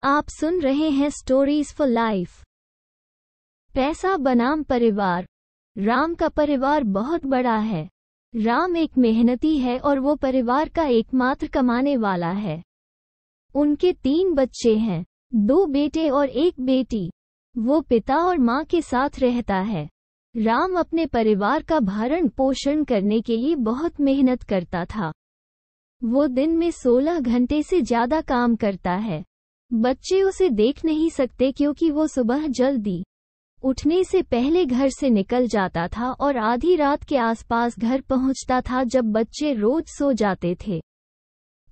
आप सुन रहे हैं स्टोरीज फॉर लाइफ। पैसा बनाम परिवार। राम का परिवार बहुत बड़ा है। राम एक मेहनती है और वो परिवार का एकमात्र कमाने वाला है। उनके 3 बच्चे हैं, 2 बेटे और 1 बेटी। वो पिता और माँ के साथ रहता है। राम अपने परिवार का भरण पोषण करने के लिए बहुत मेहनत करता था। वो दिन में 16 घंटे से ज्यादा काम करता है। बच्चे उसे देख नहीं सकते क्योंकि वो सुबह जल्दी उठने से पहले घर से निकल जाता था और आधी रात के आसपास घर पहुंचता था जब बच्चे रोज सो जाते थे।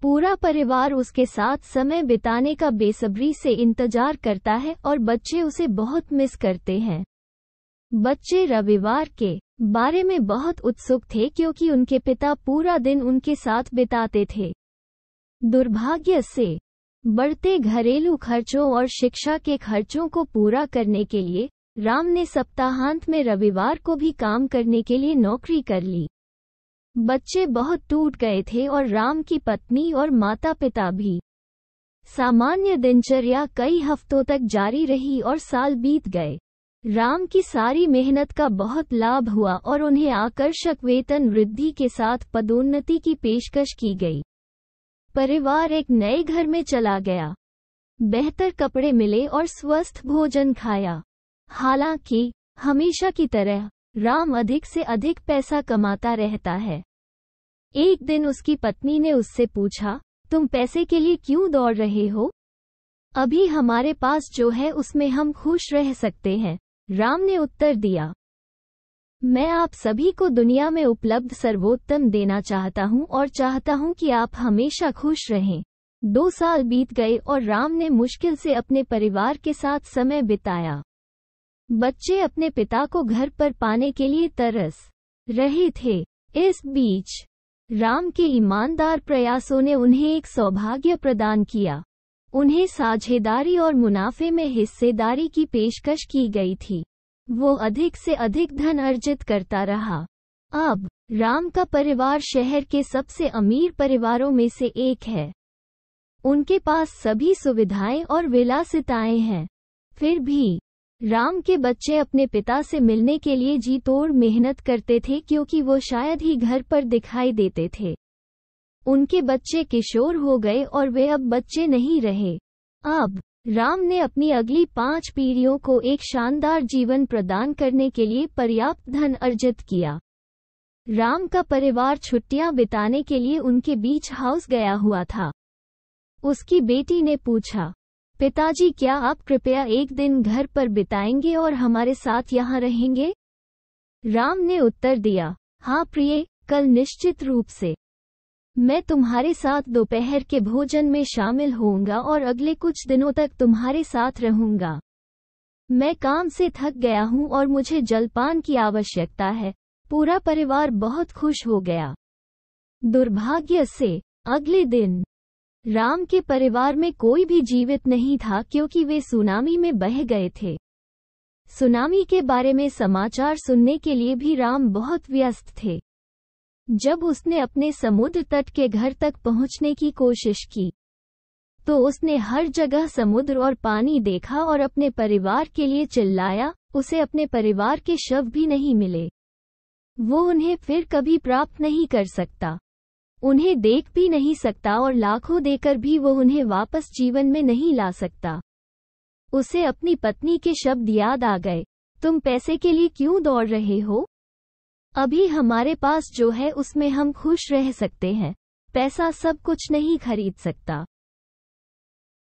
पूरा परिवार उसके साथ समय बिताने का बेसब्री से इंतजार करता है और बच्चे उसे बहुत मिस करते हैं। बच्चे रविवार के बारे में बहुत उत्सुक थे क्योंकि उनके पिता पूरा दिन उनके साथ बिताते थे। दुर्भाग्य से बढ़ते घरेलू खर्चों और शिक्षा के खर्चों को पूरा करने के लिए राम ने सप्ताहांत में रविवार को भी काम करने के लिए नौकरी कर ली। बच्चे बहुत टूट गए थे और राम की पत्नी और माता पिता भी। सामान्य दिनचर्या कई हफ्तों तक जारी रही और साल बीत गए। राम की सारी मेहनत का बहुत लाभ हुआ और उन्हें आकर्षक वेतन वृद्धि के साथ पदोन्नति की पेशकश की गई। परिवार एक नए घर में चला गया। बेहतर कपड़े मिले और स्वस्थ भोजन खाया। हालांकि हमेशा की तरह राम अधिक से अधिक पैसा कमाता रहता है। एक दिन उसकी पत्नी ने उससे पूछा, तुम पैसे के लिए क्यों दौड़ रहे हो? अभी हमारे पास जो है उसमें हम खुश रह सकते हैं, राम ने उत्तर दिया। मैं आप सभी को दुनिया में उपलब्ध सर्वोत्तम देना चाहता हूं और चाहता हूं कि आप हमेशा खुश रहें। 2 साल बीत गए और राम ने मुश्किल से अपने परिवार के साथ समय बिताया। बच्चे अपने पिता को घर पर पाने के लिए तरस रहे थे। इस बीच राम के ईमानदार प्रयासों ने उन्हें एक सौभाग्य प्रदान किया। उन्हें साझेदारी और मुनाफे में हिस्सेदारी की पेशकश की गई थी। वो अधिक से अधिक धन अर्जित करता रहा। अब राम का परिवार शहर के सबसे अमीर परिवारों में से एक है। उनके पास सभी सुविधाएं और विलासिताएं हैं। फिर भी राम के बच्चे अपने पिता से मिलने के लिए जी तोड़ मेहनत करते थे क्योंकि वो शायद ही घर पर दिखाई देते थे। उनके बच्चे किशोर हो गए और वे अब बच्चे नहीं रहे। अब राम ने अपनी अगली 5 पीढ़ियों को एक शानदार जीवन प्रदान करने के लिए पर्याप्त धन अर्जित किया। राम का परिवार छुट्टियां बिताने के लिए उनके बीच हाउस गया हुआ था। उसकी बेटी ने पूछा, पिताजी क्या आप कृपया एक दिन घर पर बिताएंगे और हमारे साथ यहाँ रहेंगे? राम ने उत्तर दिया, हाँ प्रिय, कल निश्चित रूप से। मैं तुम्हारे साथ दोपहर के भोजन में शामिल होऊंगा और अगले कुछ दिनों तक तुम्हारे साथ रहूंगा। मैं काम से थक गया हूं और मुझे जलपान की आवश्यकता है। पूरा परिवार बहुत खुश हो गया। दुर्भाग्य से अगले दिन राम के परिवार में कोई भी जीवित नहीं था क्योंकि वे सुनामी में बह गए थे। सुनामी के बारे में समाचार सुनने के लिए भी राम बहुत व्यस्त थे। जब उसने अपने समुद्र तट के घर तक पहुंचने की कोशिश की तो उसने हर जगह समुद्र और पानी देखा और अपने परिवार के लिए चिल्लाया। उसे अपने परिवार के शव भी नहीं मिले। वो उन्हें फिर कभी प्राप्त नहीं कर सकता, उन्हें देख भी नहीं सकता और लाखों देकर भी वो उन्हें वापस जीवन में नहीं ला सकता। उसे अपनी पत्नी के शब्द याद आ गए, तुम पैसे के लिए क्यों दौड़ रहे हो? अभी हमारे पास जो है उसमें हम खुश रह सकते हैं। पैसा सब कुछ नहीं खरीद सकता।